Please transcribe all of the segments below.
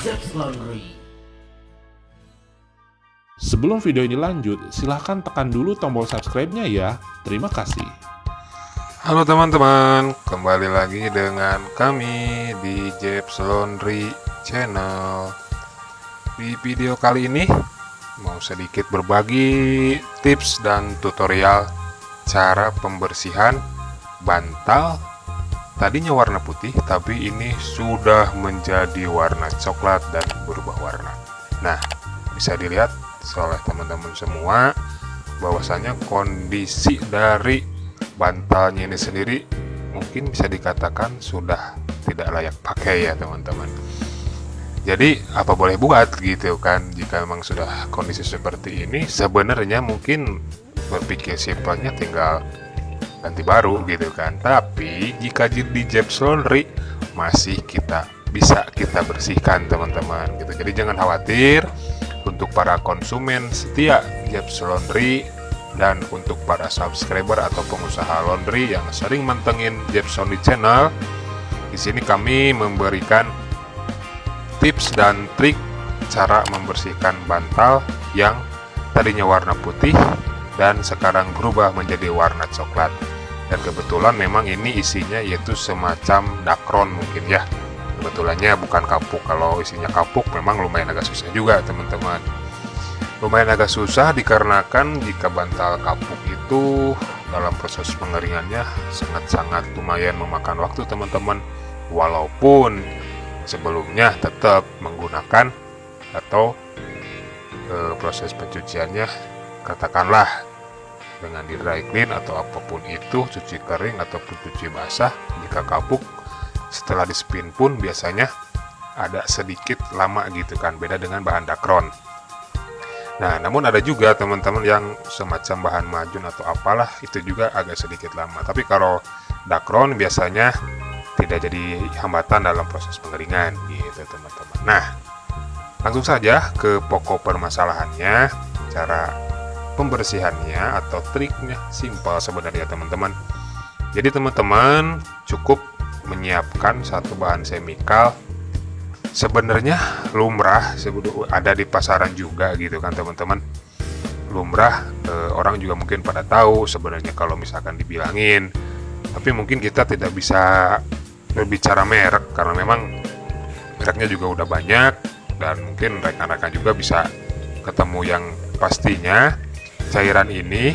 Zeps Laundry. Sebelum video ini lanjut, silahkan tekan dulu tombol subscribe-nya ya. Terima kasih. Halo teman-teman, kembali lagi dengan kami di Zeps Laundry Channel. Di video kali ini mau sedikit berbagi tips dan tutorial cara pembersihan bantal. Tadinya warna putih, tapi ini sudah menjadi warna coklat dan berubah warna. Nah, bisa dilihat oleh teman-teman semua bahwasanya kondisi dari bantalnya ini sendiri mungkin bisa dikatakan sudah tidak layak pakai ya teman-teman. Jadi apa boleh buat gitu kan, jika memang sudah kondisi seperti ini, sebenarnya mungkin berpikir simpelnya tinggal ganti baru gitu kan. Tapi jika di Zeps Laundry masih bisa kita bersihkan teman-teman gitu. Jadi jangan khawatir, untuk para konsumen setia Zeps Laundry dan untuk para subscriber atau pengusaha laundry yang sering mantengin Zeps Laundry Channel, di sini kami memberikan tips dan trik cara membersihkan bantal yang tadinya warna putih dan sekarang berubah menjadi warna coklat. Dan kebetulan memang ini isinya yaitu semacam dakron mungkin ya. Kebetulannya bukan kapuk. Kalau isinya kapuk memang lumayan agak susah juga teman-teman. Lumayan agak susah dikarenakan jika bantal kapuk itu dalam proses pengeringannya sangat-sangat lumayan memakan waktu teman-teman. Walaupun sebelumnya tetap menggunakan atau proses pencuciannya katakanlah dengan di dry clean atau apapun itu, cuci kering ataupun cuci basah. Jika kapuk setelah di spin pun biasanya ada sedikit lama gitu kan, beda dengan bahan dakron. Nah, namun ada juga teman-teman yang semacam bahan majun atau apalah, itu juga agak sedikit lama. Tapi kalau dakron biasanya tidak jadi hambatan dalam proses pengeringan gitu teman-teman. Nah, langsung saja ke pokok permasalahannya. Cara pembersihannya atau triknya simpel sebenarnya teman-teman. Jadi teman-teman cukup menyiapkan satu bahan semikal. Sebenarnya lumrah ada di pasaran juga gitu kan teman-teman. Lumrah, orang juga mungkin pada tahu sebenarnya kalau misalkan dibilangin. Tapi mungkin kita tidak bisa berbicara merek karena memang mereknya juga udah banyak, dan mungkin rekan-rekan juga bisa ketemu yang pastinya. Cairan ini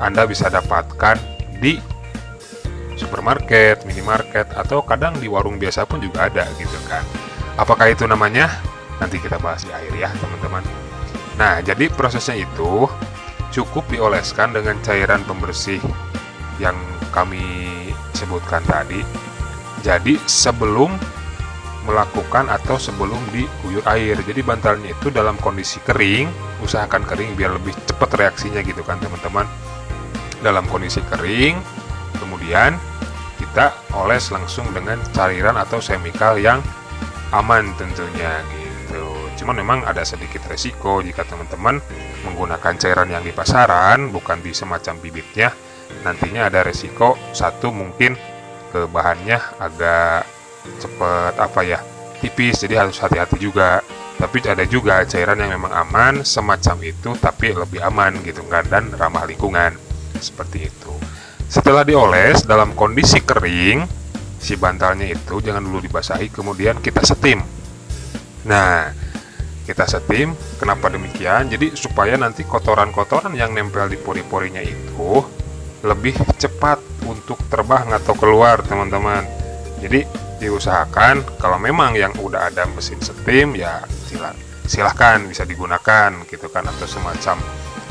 Anda bisa dapatkan di supermarket, minimarket, atau kadang di warung biasa pun juga ada gitu kan. Apakah itu namanya? Nanti kita bahas di akhir ya teman-teman. Nah, jadi prosesnya itu cukup dioleskan dengan cairan pembersih yang kami sebutkan tadi. Jadi sebelum melakukan atau sebelum diguyur air. Jadi bantalnya itu dalam kondisi kering, usahakan kering biar lebih cepat reaksinya gitu kan teman-teman. Dalam kondisi kering, kemudian kita oles langsung dengan cairan atau semikal yang aman tentunya gitu. Cuman memang ada sedikit resiko jika teman-teman menggunakan cairan yang di pasaran, bukan di semacam bibitnya. Nantinya ada resiko, satu mungkin ke bahannya agak cepat tipis, jadi harus hati-hati juga. Tapi ada juga cairan yang memang aman semacam itu, tapi lebih aman gitu kan, dan ramah lingkungan seperti itu. Setelah dioles dalam kondisi kering, si bantalnya itu jangan dulu dibasahi, kemudian kita setim. Nah, kita setim, kenapa demikian? Jadi supaya nanti kotoran-kotoran yang nempel di pori-porinya itu lebih cepat untuk terbang atau keluar teman-teman. Jadi diusahakan kalau memang yang udah ada mesin steam ya silahkan bisa digunakan gitu kan, atau semacam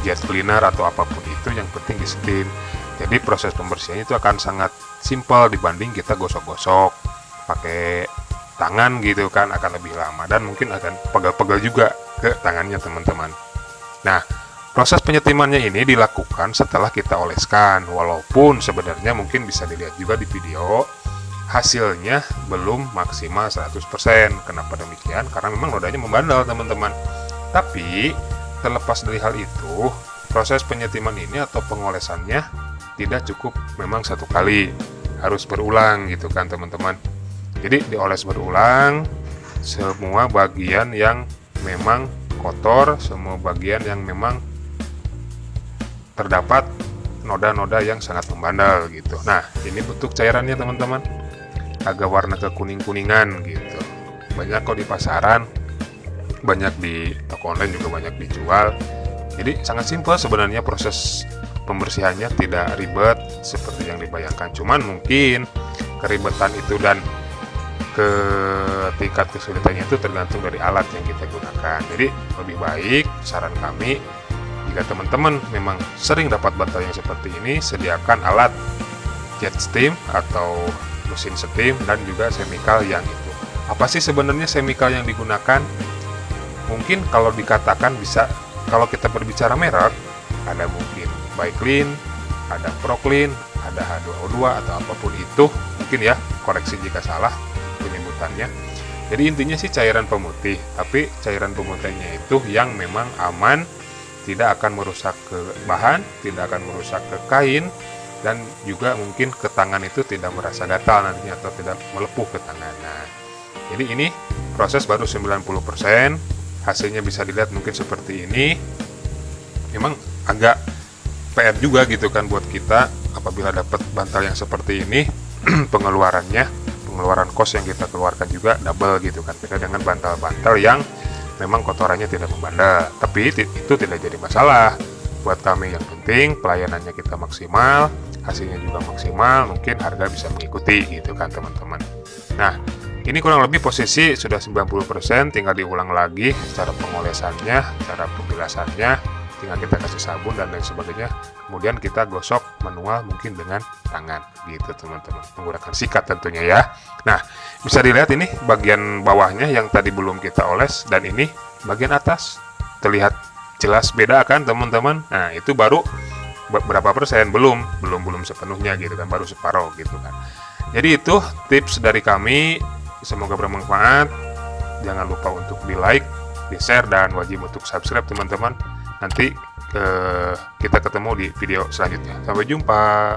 jet cleaner atau apapun itu, yang penting di steam. Jadi proses pembersihannya itu akan sangat simpel dibanding kita gosok-gosok pakai tangan gitu kan, akan lebih lama dan mungkin akan pegal-pegal juga ke tangannya teman-teman. Nah, proses penyetimannya ini dilakukan setelah kita oleskan, walaupun sebenarnya mungkin bisa dilihat juga di video, hasilnya belum maksimal 100%. Kenapa demikian? Karena memang nodanya membandel teman-teman. Tapi terlepas dari hal itu, proses penyetiman ini atau pengolesannya tidak cukup memang satu kali, harus berulang gitu kan teman-teman. Jadi dioles berulang semua bagian yang memang kotor, semua bagian yang memang terdapat noda-noda yang sangat membandel gitu. Nah, ini bentuk cairannya teman-teman, agak warna kekuning-kuningan gitu. Banyak kok di pasaran, banyak di toko online juga banyak dijual. Jadi sangat simpel sebenarnya proses pembersihannya, tidak ribet seperti yang dibayangkan. Cuman mungkin keribetan itu dan ke tingkat kesulitannya itu tergantung dari alat yang kita gunakan. Jadi lebih baik saran kami, jika teman-teman memang sering dapat bantal yang seperti ini, sediakan alat jet steam atau mesin steam dan juga chemical yang itu. Apa sih sebenarnya chemical yang digunakan? Mungkin kalau dikatakan bisa, kalau kita berbicara merek, ada mungkin Biclean, ada Proclean, ada H2O2 atau apapun itu, mungkin ya, koreksi jika salah penyebutannya. Jadi intinya sih cairan pemutih, tapi cairan pemutihnya itu yang memang aman, tidak akan merusak ke bahan, tidak akan merusak ke kain, dan juga mungkin ke tangan itu tidak merasa gatal nantinya atau tidak melepuh ke tangan. Nah, jadi ini proses baru 90%, hasilnya bisa dilihat mungkin seperti ini. Memang agak PR juga gitu kan buat kita apabila dapat bantal yang seperti ini. pengeluaran kos yang kita keluarkan juga double gitu kan, beda dengan bantal-bantal yang memang kotorannya tidak membandel. Tapi itu tidak jadi masalah buat kami, yang penting pelayanannya kita maksimal, hasilnya juga maksimal, mungkin harga bisa mengikuti gitu kan teman-teman. Nah, ini kurang lebih posisi sudah 90%, tinggal diulang lagi cara pengolesannya, cara pembilasannya, tinggal kita kasih sabun dan lain sebagainya. Kemudian kita gosok manual mungkin dengan tangan gitu teman-teman, menggunakan sikat tentunya ya. Nah, bisa dilihat ini bagian bawahnya yang tadi belum kita oles, dan ini bagian atas terlihat jelas beda kan teman-teman. Nah, itu baru berapa persen, belum sepenuhnya gitu kan, baru separuh gitu kan. Jadi itu tips dari kami, semoga bermanfaat. Jangan lupa untuk di like, di share, dan wajib untuk subscribe teman-teman. Nanti kita ketemu di video selanjutnya. Sampai jumpa.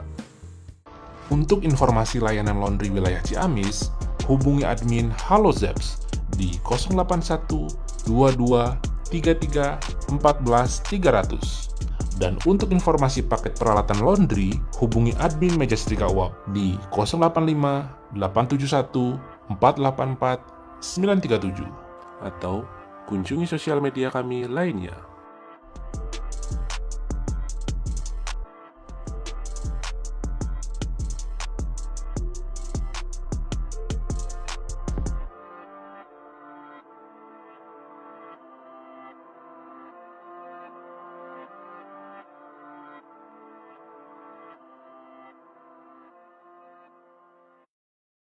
Untuk informasi layanan laundry wilayah Ciamis, hubungi admin Halo Zeps di 081 22 33 14 300. Dan untuk informasi paket peralatan laundry, hubungi admin Meja Setrika Uap di 085 871 484 937. Atau kunjungi sosial media kami lainnya.